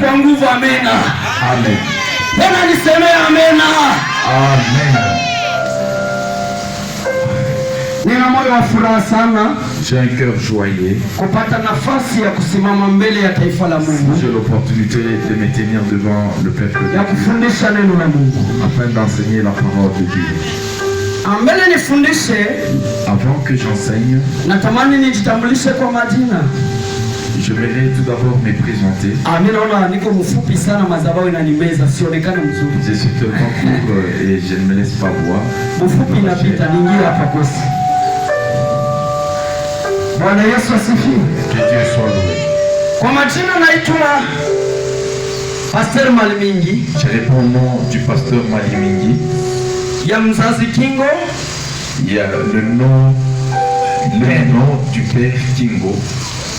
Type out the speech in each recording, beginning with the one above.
kwa nguvu. Amena. Amen. Tena niseme amena. Amen. Nina moyo wa furaha sana. J'ai un cœur joyeux Kupata nafasi ya kusimama mbele ya taifa la Mungu. j'ai l'opportunité de me tenir devant le peuple de Ya Dieu kufundisha neno la Mungu. afin d'enseigner la parole de Dieu. Mbele nifundishe, Avant que j'enseigne, natamani nijitambulishe kwa majina. je vais tout d'abord me présenter. Mimi naona niko mfupi sana, madhabahu inanimeza, sionekane mzuri. Je suis tellement court et je ne me laisse pas voir. Mfupi inapita, niingie hapa kosi. Bwana Yesu asifiwe. Que Dieu soit loué. Kwa majina naitwa Pastor Malimingi, Je réponds au nom du pasteur Malimingi. ya mzazi Kingo, Il y a le nom du père Kingo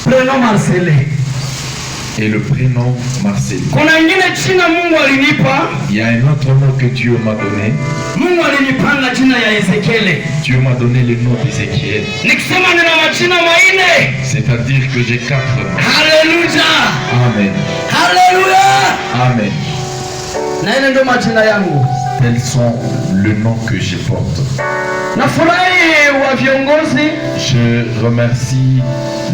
prénom Marcelin. et le prénom Marcel. Kuna ingine jina Mungu alinipa. Il y a un autre nom que Dieu m'a donné. Mungu alinipanga jina ya Ezekiel. Dieu m'a donné le nom d'Ézéchiel. Nikisema nina majina manne. C'est-à-dire que j'ai 4 noms. Haleluya. Amen. Haleluya. Amen. Na ile ndio majina yangu. Tels sont le nom que je porte. Nafurahi wa viongozi. Je remercie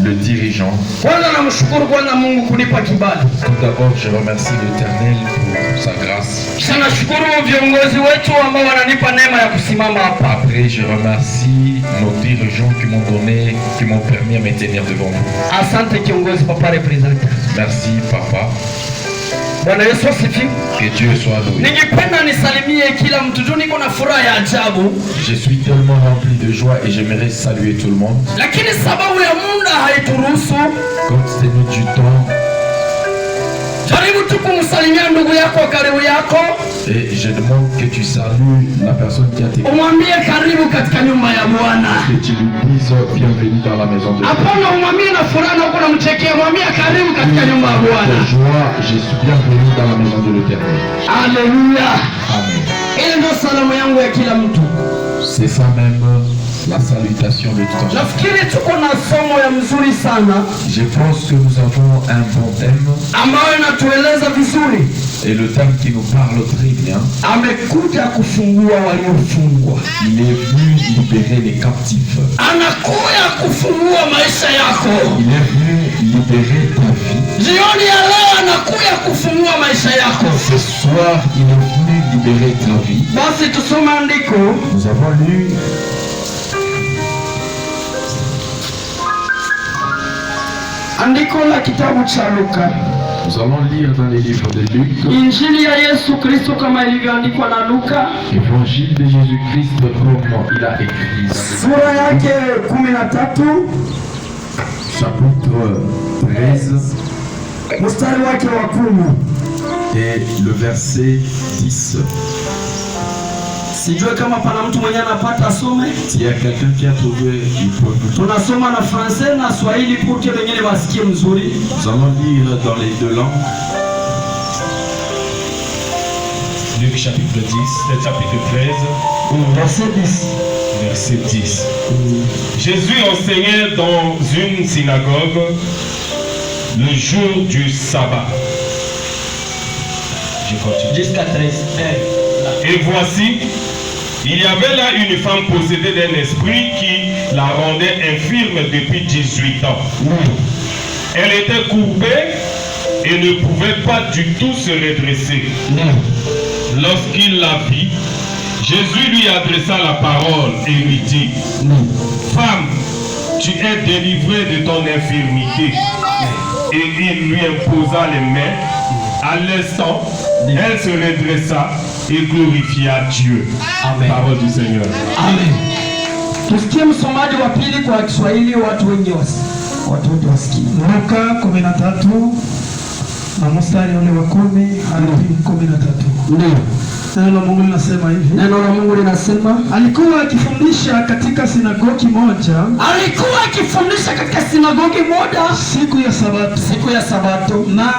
le dirigeant. Kwanza namshukuru kwanza Mungu kunipa kibali. Tout d'abord, je remercie l'Éternel pour sa grâce. Kisha nashukuru viongozi wetu ambao wananipa neema ya kusimama hapa. Après, je remercie nos dirigeants qui m'ont permis à me tenir devant vous. Asante kiongozi, papa representative. Merci, papa. Bwana Yesu asifiwe. Que Dieu soit loué. Ningependa nisalimie kila mtu tu, niko na furaha ya ajabu. Je suis tellement rempli de joie et j'aimerais saluer tout le monde. Lakini sababu ya muda haituruhusu. Compte tenu du temps, Jaribu tu kumsalimia ndugu yako karibu yako. et je demande que tu salues la personne qui a été. Umwambie karibu katika nyumba ya Bwana. Que tu lui dises bienvenue dans la maison de Dieu. Hapana umwambie na furaha na uko namchekea, mwambie karibu katika nyumba ya Bwana. De joie, je suis bienvenu dans la maison de l'Éternel. Alléluia. Amen. Ile ndio salamu yangu ya kila mtu. C'est ça même la salutation de tout un chacun. Nafikiri tuko na somo ya mzuri sana Je pense que nous avons un bon thème ambayo inatueleza vizuri. et le thème qui nous parle très bien. Amekuja kufungua waliofungwa. Il est venu libérer les captifs. Anakuja kufungua maisha yako. Il est venu libérer ta vie. Jioni ya leo anakuja kufungua maisha yako. Ce soir, il est venu libérer ta vie. Basi tusome andiko. Nous avons lu Andiko la kitabu cha Luka. Nous allons lire dans les livres de Luc, Injili ya Yesu Kristo kama ilivyoandikwa na Luka. Évangile de Jésus-Christ comme il a écrit dans Sura yake 13. le chapitre 13 Mstari wake wa 10. et le verset 10. Sijue kama pana mtu mwenye anapata asome. S'il y a quelqu'un qui a trouvé, il peut nous. Tunasoma na Francais na Swahili pour que wengine wasikie mzuri. Nous allons lire dans les deux langues. Luc chapitre 10, chapitre 13, Verset 10. verset 10. Jésus enseignait dans une synagogue le jour du sabbat. Je continue. Jusqu'à 13. Et voici, il y avait là une femme possédée d'un esprit qui la rendait infirme depuis 18 ans. Elle était courbée et ne pouvait pas du tout se redresser. Lorsqu'il la vit, Jésus lui adressa la parole et lui dit: Femme, tu es délivrée de ton infirmité. Et il lui imposa les mains. À l'instant, elle se redressa et glorifia Dieu. Amen. Parole du Seigneur. Amen. Tusikie msomaji wa pili kwa Kiswahili, watu wengi wasikie. Luka 13 na mstari ule wa 10 hadi 13. Ndio. Neno la Mungu linasema hivi. Neno la Mungu linasema, Alikuwa akifundisha katika sinagogi moja siku ya Sabato, na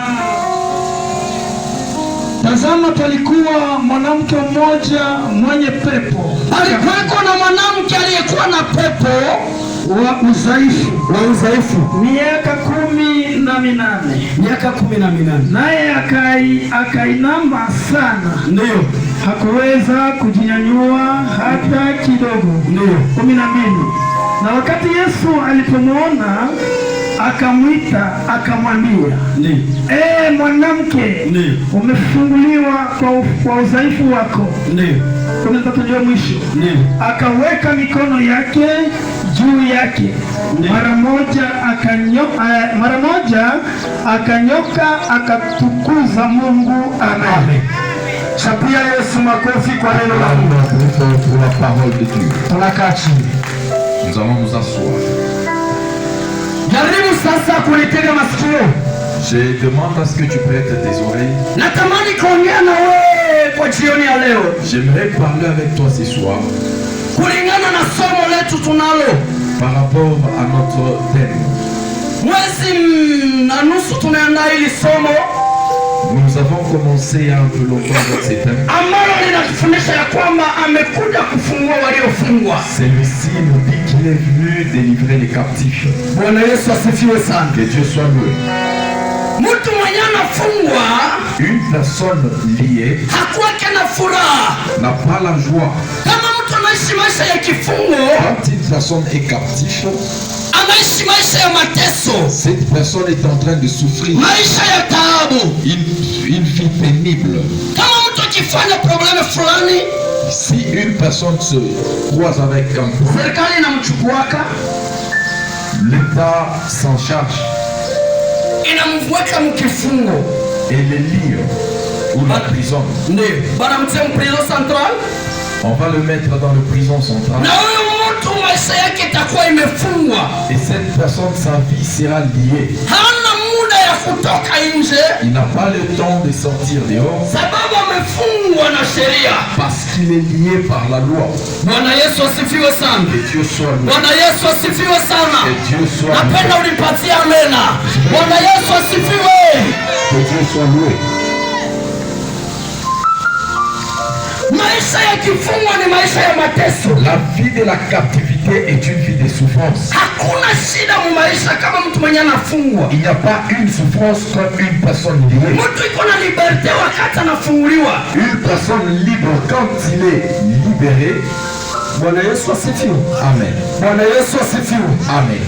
tazama, palikuwa mwanamke mmoja mwenye pepo. alikuweko na mwanamke aliyekuwa na pepo wa udhaifu miaka 18. miaka 18. Naye akainama sana, Ndio. hakuweza kujinyanyua hata kidogo. Ndio. 12. Na wakati Yesu alipomwona akamwita, akamwambia, Ndio. mwanamke, Ndio. umefunguliwa kwa udhaifu wako. Ndio. 13 ndio mwisho. Ndio. Akaweka mikono yake juu yake, mara moja akanyoka, akatukuza Mungu. Amen. Chapia Yesu makofi kwa neno la Mungu. Pour la parole de Dieu. Tunakaa chini. Nous allons nous asseoir. Jaribu sasa kunitega masikio. Je demande à ce que tu prêtes tes oreilles. Natamani kuongea na wewe kwa jioni ya leo. J'aimerais parler avec toi ce soir Kulingana na somo letu tunalo. par rapport à notre thème. Mwezi na nusu tunaandaa hili somo Nous avons commencé il y a un peu longtemps avec ces thèmes. ambalo linatufundisha ya kwamba amekuja kufungua waliofungwa. Celui-ci nous dit qu'il est venu délivrer les captifs. Bwana Yesu asifiwe sana. Que Dieu soit loué. Mtu mwenye anafungwa Une personne liée hakuwake na furaha. n'a pas la joie. Kama mtu anaishi maisha ya kifungo, Quand une personne est captive, anaishi maisha ya mateso, cette personne est en train de souffrir maisha ya taabu. une vie pénible. Kama mtu akifanya probleme fulani, Si une personne se croise avec un problème, serikali inamchukuaka l'État s'en charge inamweka mkifungo, et les lie ou l'emprisonne. ndio banamtia mprison central, On va le mettre dans le prison centrale na huyo mtu maisha yake itakuwa imefungwa, et cette personne, sa vie sera liée. hana muda ya kutoka nje Il n'a pas le temps de sortir dehors sababu amefungwa na sheria. parce qu'il est lié par la loi. Bwana Yesu asifiwe sana. Que Dieu soit loué. Bwana Yesu asifiwe sana. Que Dieu soit Napenda loué. unipatie amena. Bwana Yesu asifiwe. Que Dieu soit loué. Maisha ya kifungo ni maisha ya mateso. La vie de la captivité est une vie de souffrance. Hakuna shida mu maisha kama mtu mwenye anafungwa. Il n'y a pas une souffrance comme une personne liée. Mtu iko na liberte wakati anafunguliwa. Une personne libre quand il est libéré. Bwana Yesu asifiwe. Amen. Bwana Yesu asifiwe. Amen.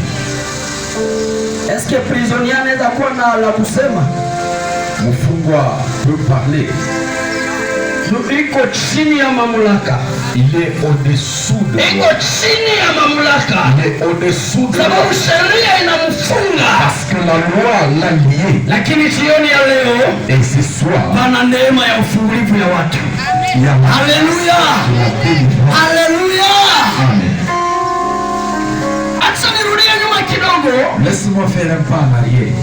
Est-ce que prisonnier anaweza kuwa na la kusema? Mfungwa peut parler. Iko chini ya mamlaka. Il est au-dessous de Iko loi. chini ya mamlaka. Il est au-dessous de loi. Sababu sheria inamfunga. Parce que la loi l'a lié. Lakini jioni ya leo Et ce soir, pana neema ya ufungulivu ya watu. il y a Haleluya. la délivrance. Haleluya. Amen. Acha nirudie nyuma kidogo. Laisse-moi faire un pas en arrière.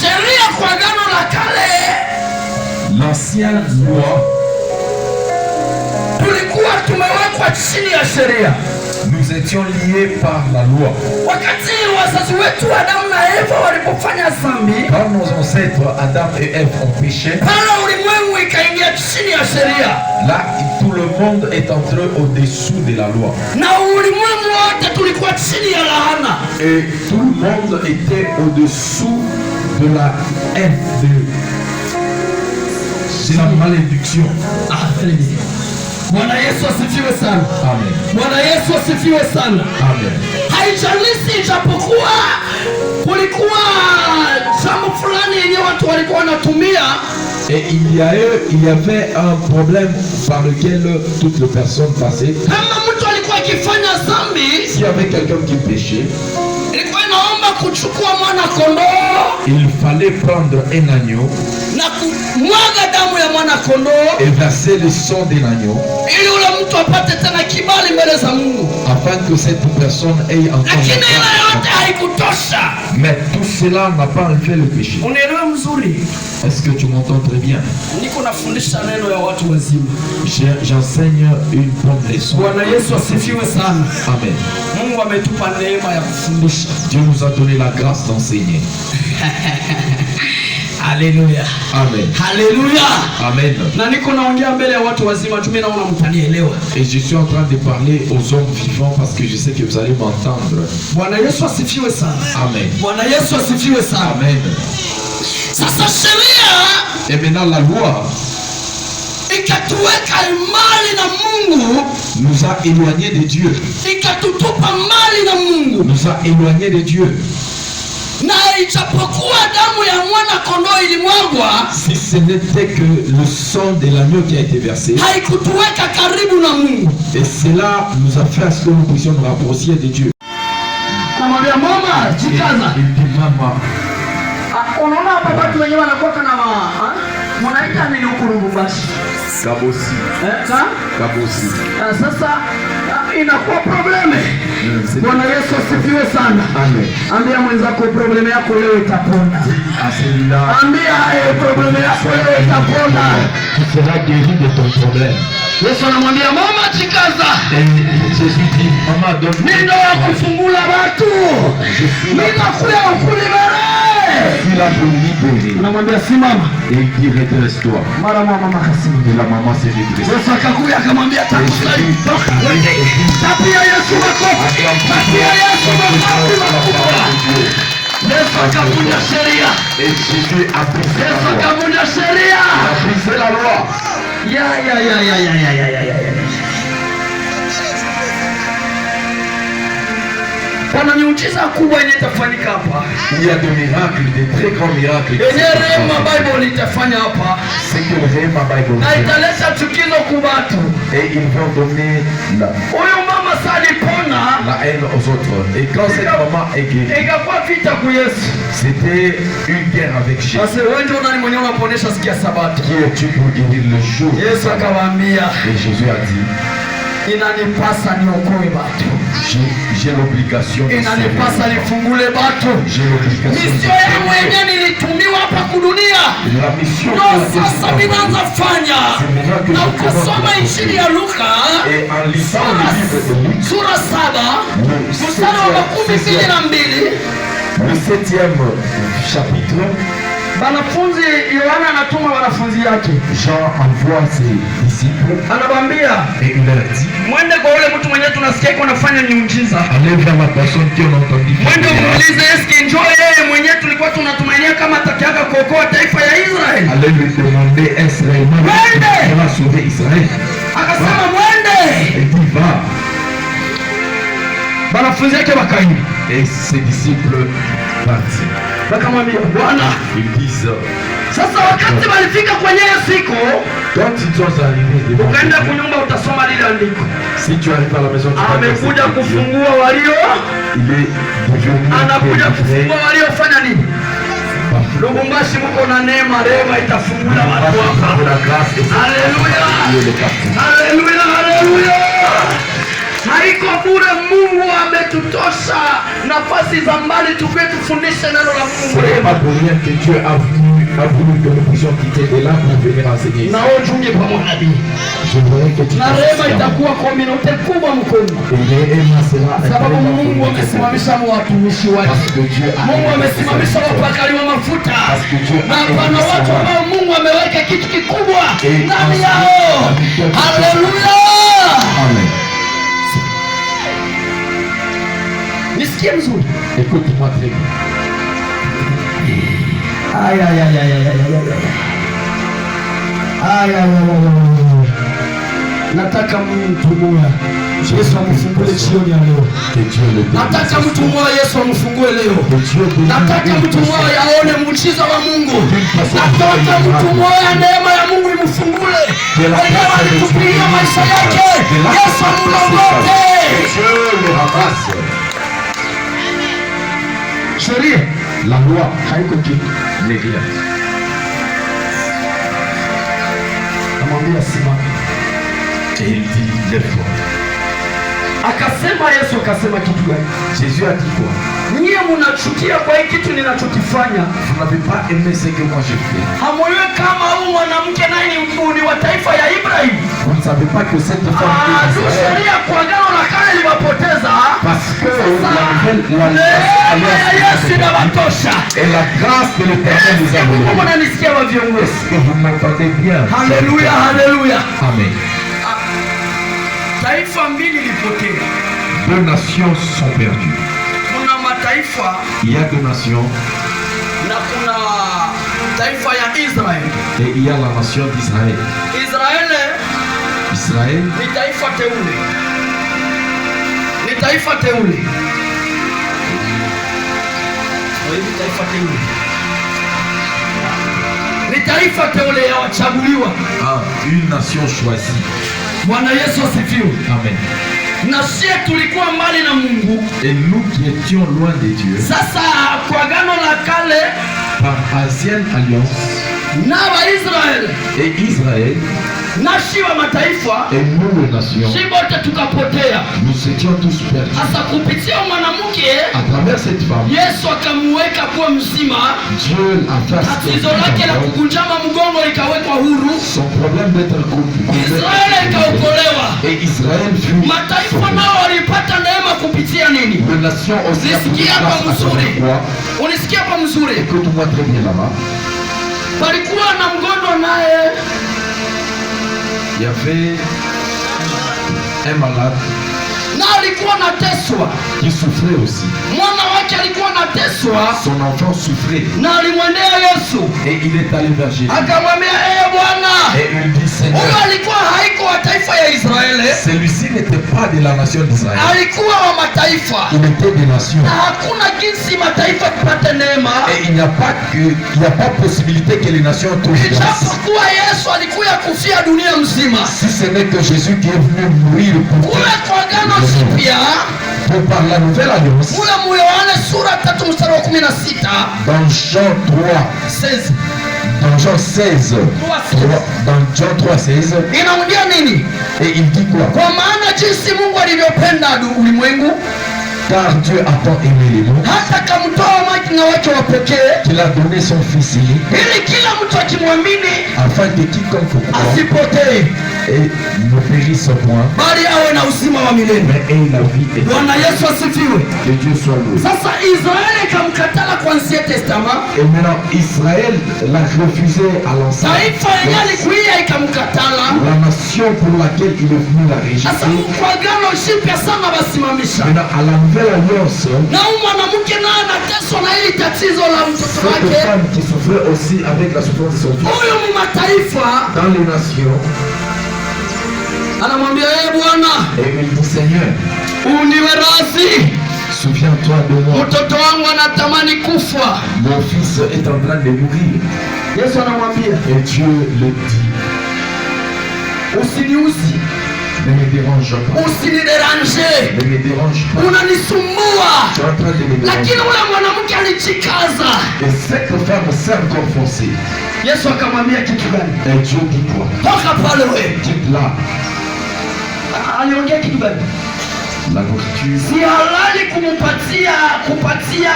Sheria kwa Agano la Kale L'ancienne loi, tulikuwa tumewekwa chini ya sheria. nous étions liés par la loi. Wakati wazazi wetu Adamu na Eva walipofanya dhambi, Quand nos ancêtres Adam et Ève ont péché, pale ulimwengu ikaingia chini ya sheria, là tout le monde est entré au-dessous de la loi. na ulimwengu wote tulikuwa chini ya laana. Et tout le monde était au-dessous de la haine, de la malédiction. Bwana Yesu asifiwe sana. Amen. Bwana Yesu asifiwe sana. Amen. Haijalishi ijapokuwa kulikuwa jambo fulani yenye watu walikuwa wanatumia, Et il y avait un problème par lequel toutes les personnes passaient. kama mtu alikuwa akifanya dhambi, S'il y avait quelqu'un qui péchait, ilikuwa inaomba kuchukua mwana kondoo il fallait prendre un agneau na kumwaga damu ya mwana kondoo et verser le sang d'un agneau ili ule mtu apate tena kibali mbele za Mungu. afin que cette personne ait encore Lakini ile la yote haikutosha. Mais tout cela n'a pas enlevé le péché. Unielewe mzuri, Est-ce que tu m'entends très bien? niko nafundisha neno ya watu wazima. J'enseigne une bonne leçon. Bwana Yesu asifiwe sana. Amen. Mungu ametupa neema ya kufundisha. Dieu nous a donné la grâce d'enseigner. Haleluya. Amen. Haleluya. Amen. Na niko naongea mbele ya watu wazima tu, mimi naona mtanielewa. Et je suis en train de parler aux hommes vivants parce que je sais que vous allez m'entendre. Bwana Yesu asifiwe sana. Amen. Bwana Yesu asifiwe sana. Amen. Sasa sheria, et maintenant la loi ikatuweka mbali na Mungu, nous a éloignés de Dieu. Ikatutupa mbali na Mungu, nous a éloignés de Dieu. Na ijapokuwa damu ya mwana kondoo ilimwagwa, si ce n'était que le sang de l'agneau qui a été versé, haikutuweka karibu na Mungu. Et cela nous a fait à ce que nous puissions nous rapprocher de Dieu. Namwambia mama, jikaza. Il dit mama. Unaona hapa watu wenyewe wanakuwa kana mnaita nini huko Lubumbashi? Kabosi. Kabosi. Sasa inakuwa probleme. Bwana Yesu asifiwe sana. Amen. Ambia mwenzako probleme yako leo itapona. Asila. Ambia probleme yako leo itapona. Tu seras guéri de ton problème. Yesu anamwambia mama jikaza. Jésus dit mama donne. Ndio kufungula watu. Ninakuja kukulibera. Il a voulu libérer. Anamwambia simama. Et il dit redresse-toi. Mara mama kasema. Et la maman s'est redressée. Yesu akakuja akamwambia takusaidia. Tapia Yesu makofi. Tapia Yesu makofi. Yesu akavunja sheria. Et Jésus a brisé la loi. Yesu akavunja sheria. Il a brisé la loi. Pana miujiza kubwa yenye itafanyika hapa. Il y a des miracles, des très grands miracles. Yenye Rema Bible itafanya hapa. C'est que Rema Bible. Na italeta chukizo kwa watu. Et ils vont donner Huyu mama salipona la haine aux autres. Et quand cette maman est guérie, ikakuwa vita kwa Yesu. c'était une guerre avec Jésus. Sasa wewe ndio nani mwenye unaponesha sikia sabato? Qui es-tu pour guérir le jour? Yesu akawaambia, et Jésus a dit, inanipasa niokoe watu. J'ai l'obligation de inanipasa nifungule watu. J'ai l'obligation. Misio yangu yenyewe nilitumiwa hapa kudunia. La mission que sasa ninaanza fanya. Na ukasoma Injili ya Luka. Et en lisant le livre de Luc, sura 7, mstari wa 12. Le 7e chapitre. Banafunzi Yohana anatuma wanafunzi yake. Jean envoie ses disciples. Anawaambia, et il leur dit, mwende kwa yule mtu mwenye tunasikia yuko anafanya miujiza. Allez vers la personne qui on a entendu. Mwende muulize eske njoo yeye mwenye tulikuwa tunatumainia kama atakiaga kuokoa taifa ya Israeli. Allez lui demander est-ce réellement qui va sauver Israël. Akasema mwende. Il dit va. Banafunzi yake wakaenda. Et ses disciples partirent. Wakamwambia Bwana, ils disent, sasa wakati walifika kwenye siku, quand ils sont arrivés, ukaenda kunyumba utasoma lile andiko. Si tu arrives à la maison, tu amekuja kufungua walio, il est devenu, anakuja kufungua waliofanya nini? Lubumbashi mko na neema, rema itafungula watu hapa. Haleluya, haleluya, haleluya. Haiko bure, Mungu ametutosha nafasi za mbali tukue tufundishe neno la Mungu. C'est pas pour rien que Dieu a voulu que nous puissions quitter de là pour venir enseigner. Na ujunge pamoja na nabii. Je voudrais que tu na rema itakuwa community kubwa mkono. Sababu Mungu amesimamisha watumishi wake. Mungu amesimamisha wapakali wa mafuta. Na pana watu ambao Mungu ameweka kitu kikubwa ndani yao. Haleluya. Amen. Nisikie mzuri. Écoute-moi très bien. Aïe aïe aïe aïe aïe aïe aïe aïe. Nataka mtu mmoja Yesu amfungue jioni ya leo. Nataka mtu mmoja Yesu amfungue leo. Nataka mtu mmoja aone muujiza wa Mungu. Nataka mtu mmoja neema ya Mungu imfungue. Wewe alitupigia maisha yake. Yesu amlongote. Sheria, la loi, haiko kitu, n'est rien. Amwambia simama. Et il dit, lève-toi. Akasema Yesu akasema kitu gani? Jésus a dit quoi? Nyie mnachukia kwa hii kitu ninachokifanya. Vous n'avez pas aimé ce que moi j'ai fait. Hamoywe kama huyu mwanamke naye ni wa taifa ya Ibrahim. Vous ne savez pas que cette femme est d'Israël. Sheria kwa agano la kale liwapoteza. Parce que la Yesu inawatosha. Et la grâce de l'Éternel nous a volé. Mungu ananisikia wa viongozi. Est-ce que vous m'entendez bien? Haleluya, haleluya. Amen. Taifa mbili lipotea. Deux nations sont perdues. Kuna mataifa. Il y a deux nations. Na kuna taifa ya Israeli. Et il y a la nation d'Israël. Israël ni taifa teule. Ni taifa teule. Ni taifa teule. Ni taifa teule ya wachaguliwa. Une nation choisie. Bwana Yesu asifiwe. Amen. Na sisi tulikuwa mbali na Mungu. Et nous qui étions loin de Dieu. Sasa kwa agano la kale, par ancienne alliance, na Waisraeli et Israël, nashi wa mataifa, et nous les nations, si bote tukapotea. Nous étions tous perdus. Sasa kupitia mwanamke, à travers cette femme, Yesu akamuweka kuwa mzima. Dieu a fait tatizo lake la kukunjama mgongo likawekwa huru. Son problème d'être coupé. Israeli ikaokolewa. Et Israël fut. Mataifa nao walipata neema kupitia nini? Les nations aussi. Unisikia hapa mzuri? Unisikia hapa mzuri? Écoute-moi très bien là-bas. Palikuwa na mgonjwa naye. Il y avait un malade na alikuwa anateswa, qui souffrait aussi. Mwana wake alikuwa anateswa, son enfant souffrait. Na alimwendea Yesu. Et il est allé vers Jésus. Akamwambia, Bwana. Et il dit, Seigneur. Huyo alikuwa haiko wa taifa ya Israeli. Celui-ci n'était pas de la nation d'Israël. Alikuwa wa mataifa. Il était des nations. Na hakuna jinsi mataifa kupata neema. Et il n'y a pas possibilité que les nations touchent grâce. Ijapokuwa Yesu alikuwa kufia dunia mzima. Si ce n'est que Jésus qui est venu mourir pour kule kwa agano jipya, par la nouvelle alliance, kule mu Yohana sura 3 mstari wa 16, dans Jean 3:16, dans Jean 16, dans Jean 3:16, inaongea nini? Et il dit quoi? Kwa maana jinsi Mungu alivyopenda ulimwengu, car Dieu a tant aimé les mondes, hata kamtoa mwana wake wa pekee, qu'il a donné son fils unique, ili kila mtu akimwamini, afin que quiconque croit asipotee et ne périsse point, bali awe na uzima wa milele. mais ait la vie éternelle. Bwana Yesu asifiwe. Que Dieu soit loué. Sasa Israeli kamkatala kwa Ancien Testament. Et maintenant Israël l'a refusé à l'Ancien. Taifa yenyewe alikuia ikamkatala. La nation pour laquelle il est venu la rejeter. Sasa kwa agano jipya sana basimamisha. Maintenant à la nouvelle alliance, na mwanamke naye anateswa na hili tatizo la mtoto wake. Cette femme qui souffrait aussi avec la souffrance de son fils. Huyu mataifa dans les nations, anamwambia, Bwana, et il dit, Seigneur, uniwe radhi, souviens-toi de moi. Mtoto wangu anatamani kufa. Mon fils est en train de mourir. Yesu anamwambia, et Dieu le dit, usiniuzi, ne me dérange pas. Usiniderange. Ne me dérange pas. Unanisumbua. Tu es en train de me déranger. Lakini ule mwanamke alijikaza. Et cette femme s'est encore forcée. Yesu akamwambia kitu gani? Et Dieu dit quoi? Toka pale wewe. Quitte là. Aliongea kitu gani? La nourriture. Si halali kupatia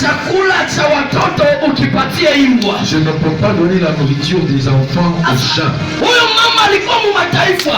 chakula cha watoto ukipatia imbwa. Je ne peux pas donner la nourriture des enfants aux chiens. Huyo mama alikuwa mu mataifa.